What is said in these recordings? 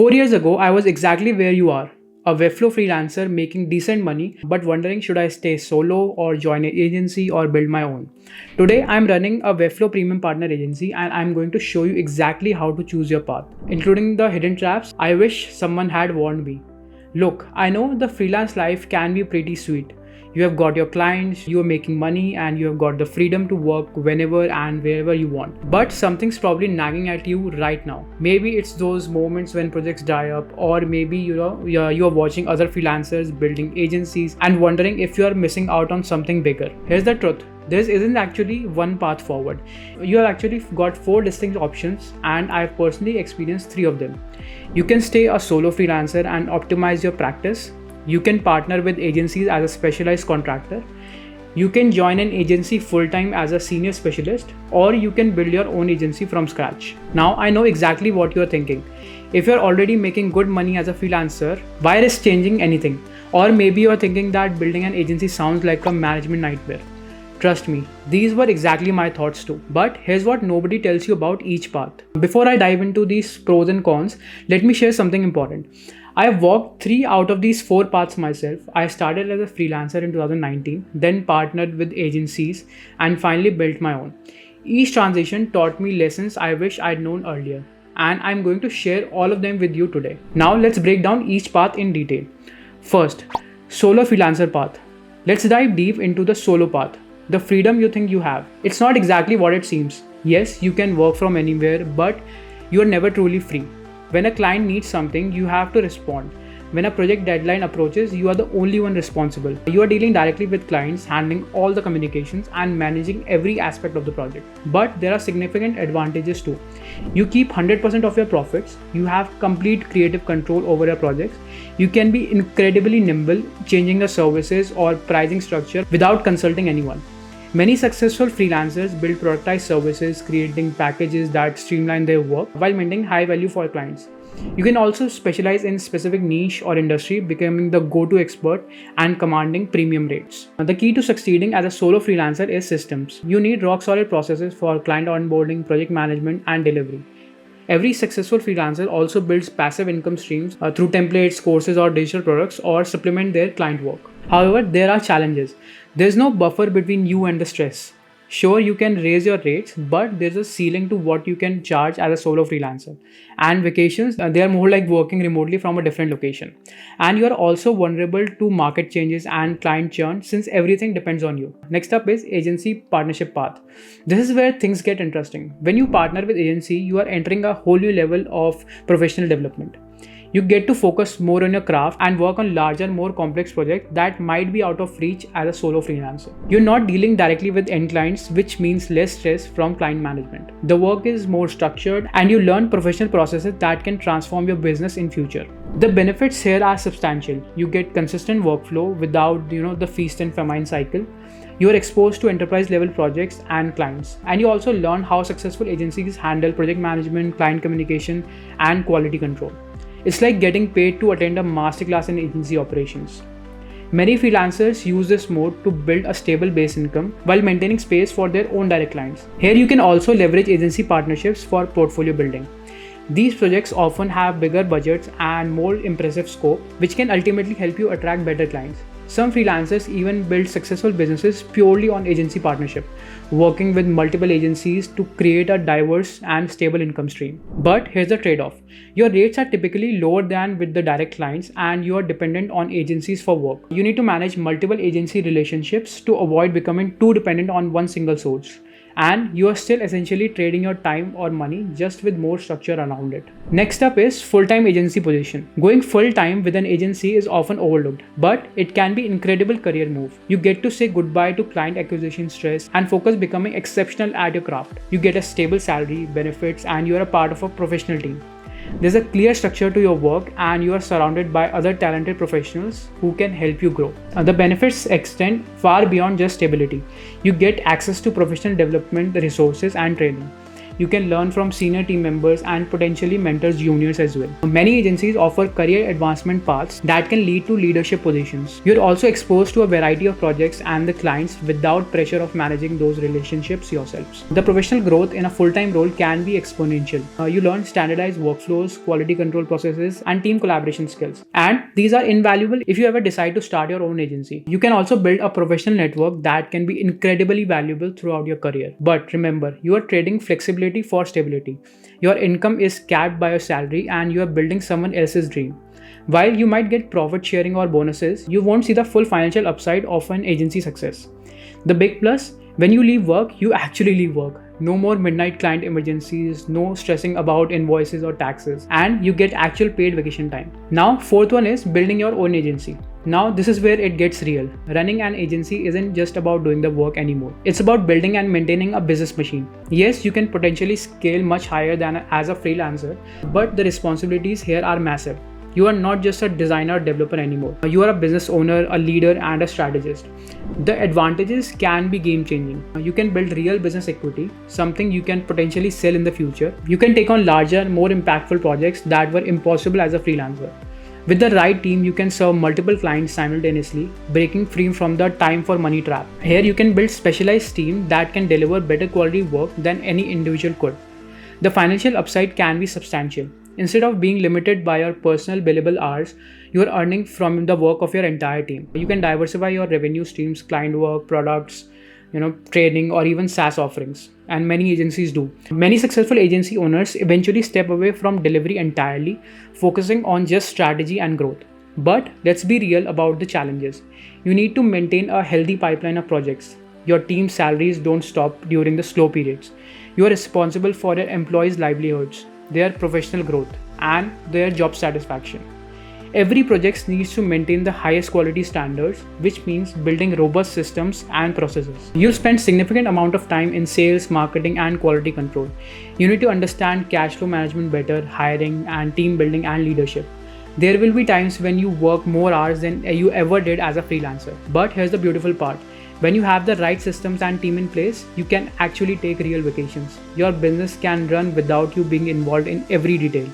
4 years ago, I was exactly where you are, a Webflow freelancer making decent money, but wondering should I stay solo or join an agency or build my own. Today, I'm running a Webflow Premium Partner agency and I'm going to show you exactly how to choose your path, including the hidden traps I wish someone had warned me. Look, I know the freelance life can be pretty sweet. You have got your clients, you are making money, and you have got the freedom to work whenever and wherever you want. But something's probably nagging at you right now. Maybe it's those moments when projects dry up, or maybe you are watching other freelancers building agencies and wondering if you are missing out on something bigger. Here's the truth. There isn't actually one path forward. You have actually got 4 distinct options, and I've personally experienced 3 of them. You can stay a solo freelancer and optimize your practice. You can partner with agencies as a specialized contractor. You can join an agency full-time as a senior specialist, or you can build your own agency from scratch. Now, I know exactly what you're thinking. If you're already making good money as a freelancer, why risk changing anything? Or maybe you're thinking that building an agency sounds like a management nightmare. Trust me, these were exactly my thoughts too. But here's what nobody tells you about each path. Before I dive into these pros and cons, let me share something important. I've walked 3 out of these 4 paths myself. I started as a freelancer in 2019, then partnered with agencies, and finally built my own. Each transition taught me lessons I wish I'd known earlier, and I'm going to share all of them with you today. Now let's break down each path in detail. First, solo freelancer path. Let's dive deep into the solo path. The freedom you think you have. It's not exactly what it seems. Yes, you can work from anywhere, but you are never truly free. When a client needs something, you have to respond. When a project deadline approaches, you are the only one responsible. You are dealing directly with clients, handling all the communications and managing every aspect of the project. But there are significant advantages too. You keep 100% of your profits. You have complete creative control over your projects. You can be incredibly nimble, changing the services or pricing structure without consulting anyone. Many successful freelancers build productized services, creating packages that streamline their work while maintaining high value for clients. You can also specialize in specific niche or industry, becoming the go-to expert and commanding premium rates. The key to succeeding as a solo freelancer is systems. You need rock-solid processes for client onboarding, project management, and delivery. Every successful freelancer also builds passive income streams through templates, courses, or digital products, or supplement their client work. However, there are challenges. There's no buffer between you and the stress. Sure, you can raise your rates, but there's a ceiling to what you can charge as a solo freelancer. And vacations, they are more like working remotely from a different location. And you are also vulnerable to market changes and client churn since everything depends on you. Next up is agency partnership path. This is where things get interesting. When you partner with agency, you are entering a whole new level of professional development. You get to focus more on your craft and work on larger, more complex projects that might be out of reach as a solo freelancer. You're not dealing directly with end clients, which means less stress from client management. The work is more structured and you learn professional processes that can transform your business in future. The benefits here are substantial. You get consistent workflow without the feast and famine cycle. You are exposed to enterprise level projects and clients. And you also learn how successful agencies handle project management, client communication, and quality control. It's like getting paid to attend a masterclass in agency operations. Many freelancers use this mode to build a stable base income while maintaining space for their own direct clients. Here you can also leverage agency partnerships for portfolio building. These projects often have bigger budgets and more impressive scope, which can ultimately help you attract better clients. Some freelancers even build successful businesses purely on agency partnership, working with multiple agencies to create a diverse and stable income stream. But here's the trade-off. Your rates are typically lower than with the direct clients and you are dependent on agencies for work. You need to manage multiple agency relationships to avoid becoming too dependent on one single source. And you are still essentially trading your time or money just with more structure around it. Next up is full-time agency position. Going full-time with an agency is often overlooked, but it can be an incredible career move. You get to say goodbye to client acquisition stress and focus becoming exceptional at your craft. You get a stable salary, benefits, and you are a part of a professional team. There's a clear structure to your work and you are surrounded by other talented professionals who can help you grow. The benefits extend far beyond just stability. You get access to professional development resources and training. You can learn from senior team members and potentially mentors juniors as well. Many agencies offer career advancement paths that can lead to leadership positions. You're also exposed to a variety of projects and the clients without pressure of managing those relationships yourselves. The professional growth in a full-time role can be exponential. You learn standardized workflows, quality control processes, and team collaboration skills. And these are invaluable if you ever decide to start your own agency. You can also build a professional network that can be incredibly valuable throughout your career. But remember, you are trading flexibility for stability. Your income is capped by your salary and you are building someone else's dream. While you might get profit sharing or bonuses, you won't see the full financial upside of an agency success. The big plus, when you leave work, you actually leave work. No more midnight client emergencies, no stressing about invoices or taxes, and you get actual paid vacation time. Now, fourth one is building your own agency. Now, this is where it gets real. Running an agency isn't just about doing the work anymore. It's about building and maintaining a business machine. Yes, you can potentially scale much higher than as a freelancer, but the responsibilities here are massive. You are not just a designer or developer anymore. You are a business owner, a leader, and a strategist. The advantages can be game-changing. You can build real business equity, something you can potentially sell in the future. You can take on larger, more impactful projects that were impossible as a freelancer. With the right team, you can serve multiple clients simultaneously, breaking free from the time for money trap. Here, you can build specialized teams that can deliver better quality work than any individual could. The financial upside can be substantial. Instead of being limited by your personal billable hours, you are earning from the work of your entire team. You can diversify your revenue streams, client work, products, training, or even SaaS offerings. And many agencies do. Many successful agency owners eventually step away from delivery entirely, focusing on just strategy and growth. But let's be real about the challenges. You need to maintain a healthy pipeline of projects. Your team's salaries don't stop during the slow periods. You are responsible for your employees' livelihoods, their professional growth, and their job satisfaction. Every project needs to maintain the highest quality standards, which means building robust systems and processes. You'll spend significant amount of time in sales, marketing, and quality control. You need to understand cash flow management better, hiring, and team building and leadership. There will be times when you work more hours than you ever did as a freelancer. But here's the beautiful part. When you have the right systems and team in place, you can actually take real vacations. Your business can run without you being involved in every detail.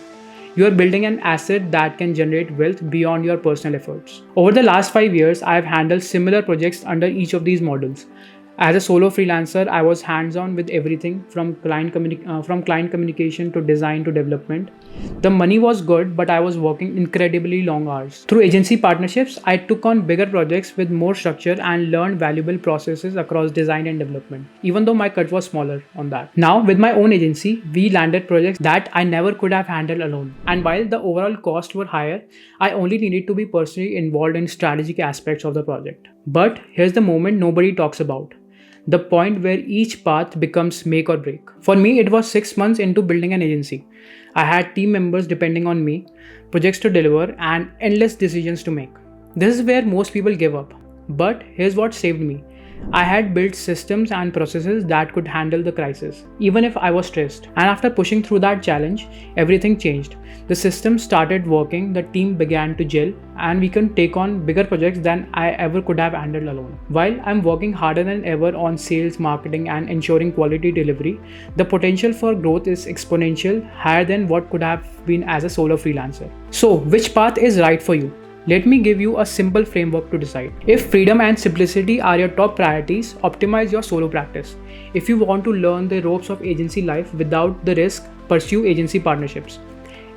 You are building an asset that can generate wealth beyond your personal efforts. Over the last 5 years, I have handled similar projects under each of these models. As a solo freelancer, I was hands-on with everything from client communication to design to development. The money was good, but I was working incredibly long hours. Through agency partnerships, I took on bigger projects with more structure and learned valuable processes across design and development, even though my cut was smaller on that. Now, with my own agency, we landed projects that I never could have handled alone. And while the overall costs were higher, I only needed to be personally involved in strategic aspects of the project. But here's the moment nobody talks about. The point where each path becomes make or break. For me, it was 6 months into building an agency. I had team members depending on me, projects to deliver, and endless decisions to make. This is where most people give up. But here's what saved me. I had built systems and processes that could handle the crisis, even if I was stressed. And after pushing through that challenge, everything changed. The system started working, the team began to gel, and we can take on bigger projects than I ever could have handled alone. While I'm working harder than ever on sales, marketing, and ensuring quality delivery, the potential for growth is exponential, higher than what could have been as a solo freelancer. So, which path is right for you? Let me give you a simple framework to decide. If freedom and simplicity are your top priorities, optimize your solo practice. If you want to learn the ropes of agency life without the risk, pursue agency partnerships.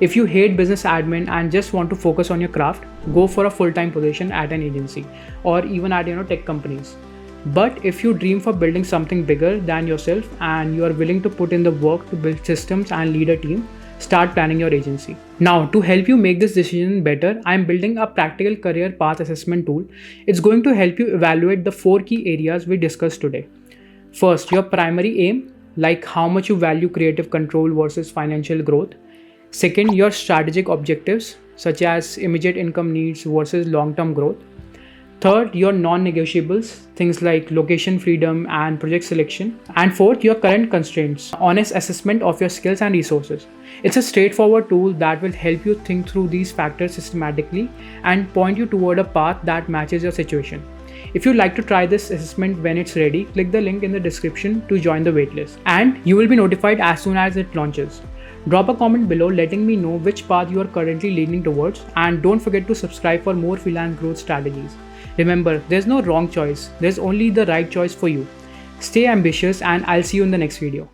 If you hate business admin and just want to focus on your craft, go for a full-time position at an agency or even at tech companies. But if you dream for building something bigger than yourself and you are willing to put in the work to build systems and lead a team, start planning your agency. Now, to help you make this decision better, I am building a practical career path assessment tool. It's going to help you evaluate the 4 key areas we discussed today. First, your primary aim, like how much you value creative control versus financial growth. Second, your strategic objectives, such as immediate income needs versus long-term growth. Third, your non-negotiables, things like location freedom and project selection. And fourth, your current constraints, honest assessment of your skills and resources. It's a straightforward tool that will help you think through these factors systematically and point you toward a path that matches your situation. If you'd like to try this assessment when it's ready, click the link in the description to join the waitlist, and you will be notified as soon as it launches. Drop a comment below letting me know which path you are currently leaning towards, and don't forget to subscribe for more freelance growth strategies. Remember, there's no wrong choice, there's only the right choice for you. Stay ambitious, and I'll see you in the next video.